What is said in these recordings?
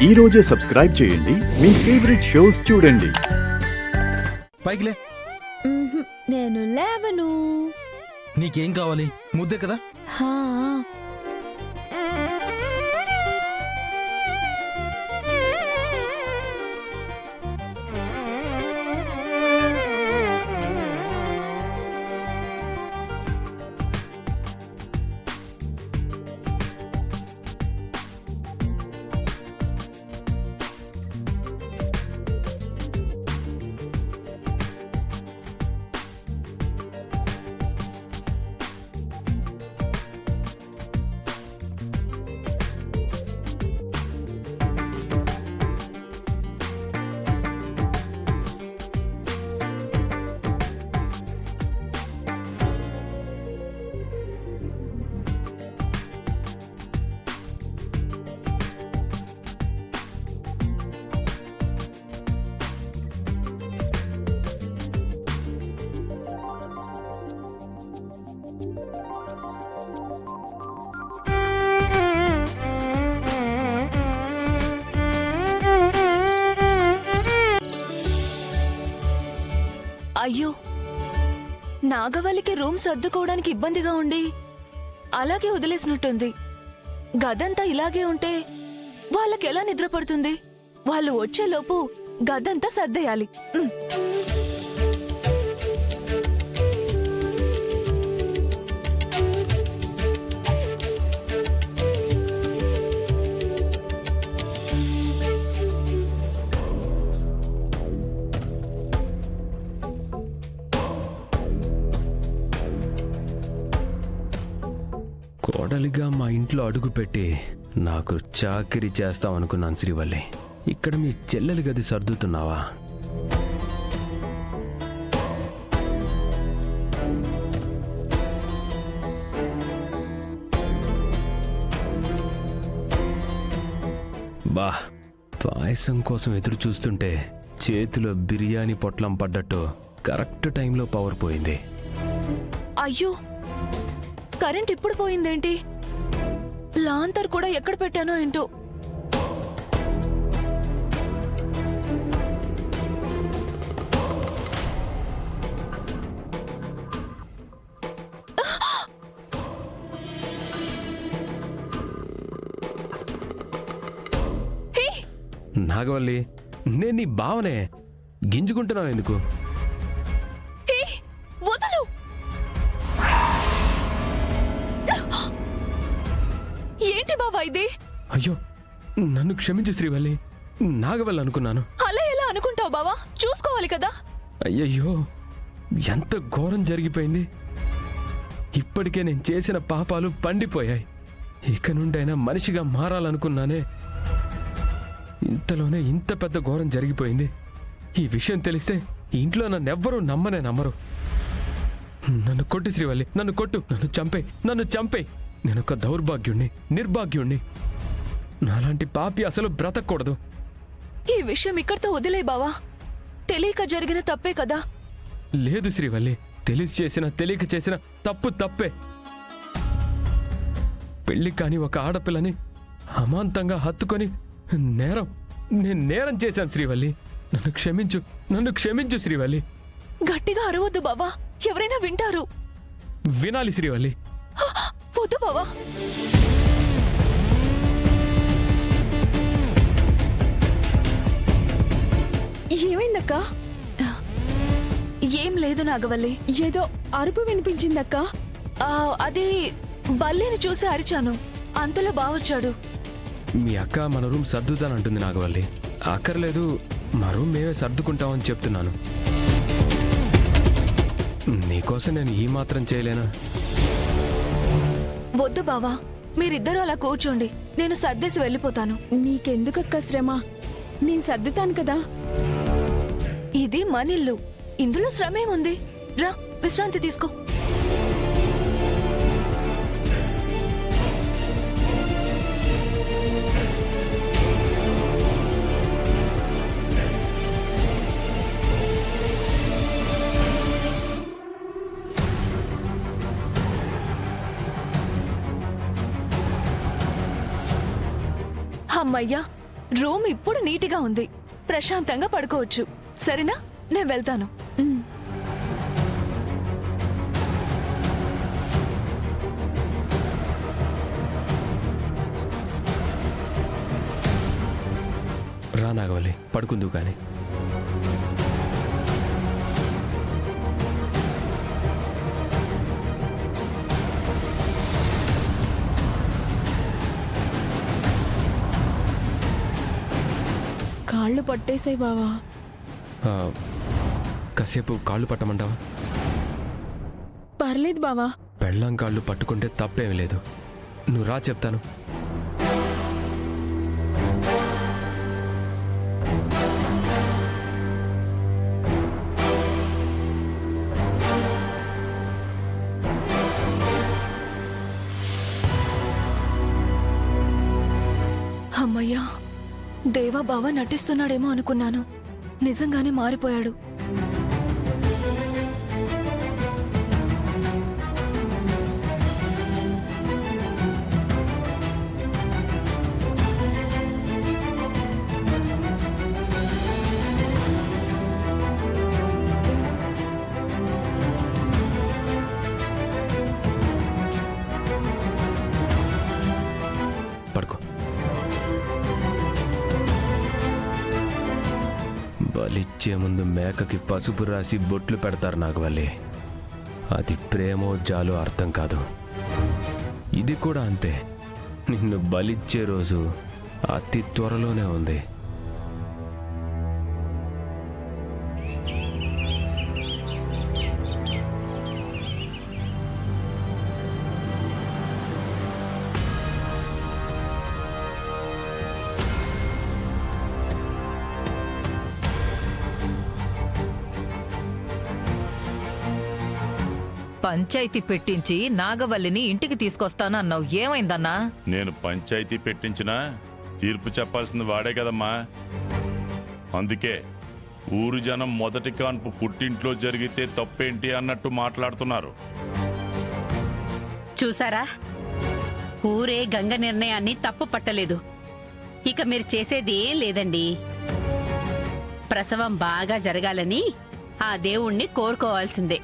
ఈ రోజే సబ్స్క్రైబ్ చేయండి మీ ఫేవరెట్ షోస్ చూడండి. పైకిలే. నేను లేవను. నీకేం కావాలి? ముద్దే కదా. హా అయ్యో, నాగవల్లికి రూమ్ సర్దుకోవడానికి ఇబ్బందిగా ఉండి అలాగే వదిలేసినట్టుంది. గదంతా ఇలాగే ఉంటే వాళ్ళకెలా నిద్ర పడుతుంది? వాళ్ళు వచ్చేలోపు గదంతా సర్దేయాలి. కోడలిగా మా ఇంట్లో అడుగుపెట్టి నాకు చాకిరీ చేస్తామనుకున్నాను శ్రీవల్లి. ఇక్కడ మీ చెల్లెలి గది సర్దుతున్నావా? బా, పాయసం కోసం ఎదురు చూస్తుంటే చేతిలో బిర్యానీ పొట్లం పడ్డట్టు కరెక్ట్ టైంలో పవర్ పోయింది. అయ్యో, కరెంట్ ఇప్పుడు పోయిందేంటి? లాంతర్ కూడా ఎక్కడ పెట్టానో ఏంటో. నాగవల్లి, నేను నీ బావనే. గింజుకుంటున్నావు ఎందుకు? వదలు. ఏంటి బావా ఇది? అయ్యో, నన్ను క్షమించు శ్రీవల్లి. నాగవల్లి అనుకున్నాను. అలా ఎలా అనుకుంటావు బావా? చూసుకోవాలి కదా. అయ్యయ్యో, ఎంత ఘోరం జరిగిపోయింది. ఇప్పటికే నేను చేసిన పాపాలు పండిపోయాయి. ఇక నుండైనా మనిషిగా మారాలనుకున్నానే. ఇంతలోనే ఇంత పెద్ద ఘోరం జరిగిపోయింది. ఈ విషయం తెలిస్తే ఇంట్లో నన్నెవ్వరూ నమ్మరు. నన్ను కొట్టు శ్రీవల్లి, నన్ను కొట్టు, నన్ను చంపే. నేనొక దౌర్భాగ్యుణ్ణి, నిర్భాగ్యుణ్ణి. నాలాంటి పాపి అసలు బ్రతకూడదు. ఈ విషయం ఇక్కడితో వదిలే బావా. తెలియక జరిగిన తప్పే కదా. లేదు శ్రీవల్లి, తెలిసి చేసిన తెలియక చేసిన తప్పే. పెళ్లి కాని ఒక ఆడపిల్లని అమాంతంగా హత్తుకొని నేను నేరం చేశాను శ్రీవల్లి. నన్ను క్షమించు శ్రీవల్లి. గట్టిగా అరవద్దు బావా, ఎవరైనా వింటారు. వినాలి శ్రీవల్లి. వద్దు బావా. ఏమైందక్క? ఏం లేదు నాగవల్లి. ఏదో అరుపు వినిపించిందక్క. అది బల్లిని చూసి అరిచాను, అంతలో బావొచ్చాడు. మీ అక్క మన రూమ్ సర్దుతానంటుంది నాగవల్లి. అక్కర్లేదు, మా రూమ్ మేమే సర్దుకుంటామని చెప్తున్నాను. నీకోసం నేను ఈ మాత్రం చేయలేనా? వద్దు బావా, మీరిద్దరూ అలా కూర్చోండి, నేను సర్దేసి వెళ్ళిపోతాను. నీకెందుకక్క శ్రమ? నేను సర్దుతాను కదా. ఇది మనిల్లు, ఇందులో శ్రమేముంది? రా, విశ్రాంతి తీసుకో. అమ్మయ్యా, రూమ్ ఇప్పుడు నీటిగా ఉంది, ప్రశాంతంగా పడుకోవచ్చు. సరేనా, నేను వెళ్తాను. రా నాగవల్లి, పడుకుందువు కానీ. కాళ్ళు పట్టేసాయి బావా. ఆ, కాసేపు కాళ్ళు పట్టమంటావా? పర్లేదు బావా. పెళ్ళాం కాళ్ళు పట్టుకుంటే తప్పేమీ లేదు. నువ్వు రా, చెప్తాను. అమ్మయ్యా, దేవా బావ నటిస్తున్నాడేమో అనుకున్నాను. నిజంగానే మారిపోయాడు. పడుకో. బలిచ్చే ముందు మేకకి పసుపు రాసి బొట్లు పెడతారు నాగవల్లి. అది ప్రేమో జాలో అర్థం కాదు. ఇది కూడా అంతే. నిన్ను బలిచ్చే రోజు అతి త్వరలోనే ఉంది. పంచాయతీ పెట్టించి నాగవల్లిని ఇంటికి తీసుకొస్తాను అన్నావు, ఏమైందన్నా? నేను పంచాయతీ పెట్టించినా తీర్పు చెప్పాల్సింది వాడే కదమ్మా. అందుకే ఊరు జనం మొదటి కాన్పు పుట్టింట్లో జరిగితే తప్పేంటి అన్నట్టు మాట్లాడుతున్నారు. చూసారా, ఊరే గంగ నిర్ణయాన్ని తప్పు పట్టలేదు. ఇక మీరు చేసేది ఏం లేదండి. ప్రసవం బాగా జరగాలని ఆ దేవుణ్ణి కోరుకోవాల్సిందే.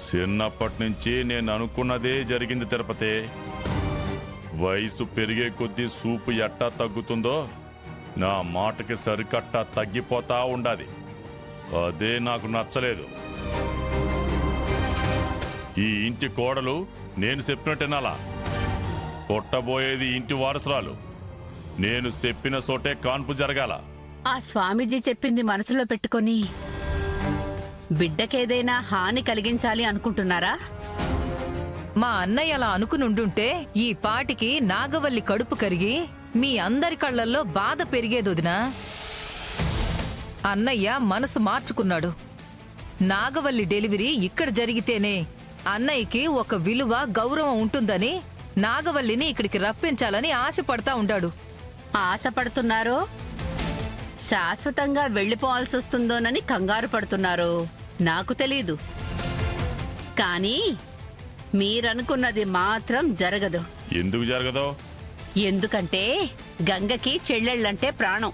చిన్నప్పటి నుంచి నేను అనుకున్నదే జరిగింది తిరుపతి. వయసు పెరిగే కొద్దీ సూపు ఎట్టా తగ్గుతుందో నా మాటకి సరికట్టా తగ్గిపోతా ఉండాది. అదే నాకు నచ్చలేదు. ఈ ఇంటి కోడలు నేను చెప్పినట్టేనాలా? కొట్టబోయేది ఇంటి వారసురాలు. నేను చెప్పిన చోటే కాన్పు జరగాల. ఆ స్వామీజీ చెప్పింది మనసులో పెట్టుకొని బిడ్డకేదైనా హాని కలిగించాలి అనుకుంటున్నారా? మా అన్నయ్య అలా అనుకునుండుంటే ఈ పాటికి నాగవల్లి కడుపు కరిగి మీ అందరి కళ్ళల్లో బాధ పెరిగేదొదినా. అన్నయ్య మనసు మార్చుకున్నాడు. నాగవల్లి డెలివరీ ఇక్కడ జరిగితేనే అన్నయ్యకి ఒక విలువ గౌరవం ఉంటుందని నాగవల్లిని ఇక్కడికి రప్పించాలని ఆశపడతా ఉండాడు. ఆశపడుతున్నారో శాశ్వతంగా వెళ్లిపోవాల్సి వస్తుందోనని కంగారు పడుతున్నారు. నాకు తెలీదు. కానీ మీరనుకున్నది మాత్రం జరగదు. ఎందుకు జరగదో? ఎందుకంటే గంగకి చెల్లెళ్ళంటే ప్రాణం.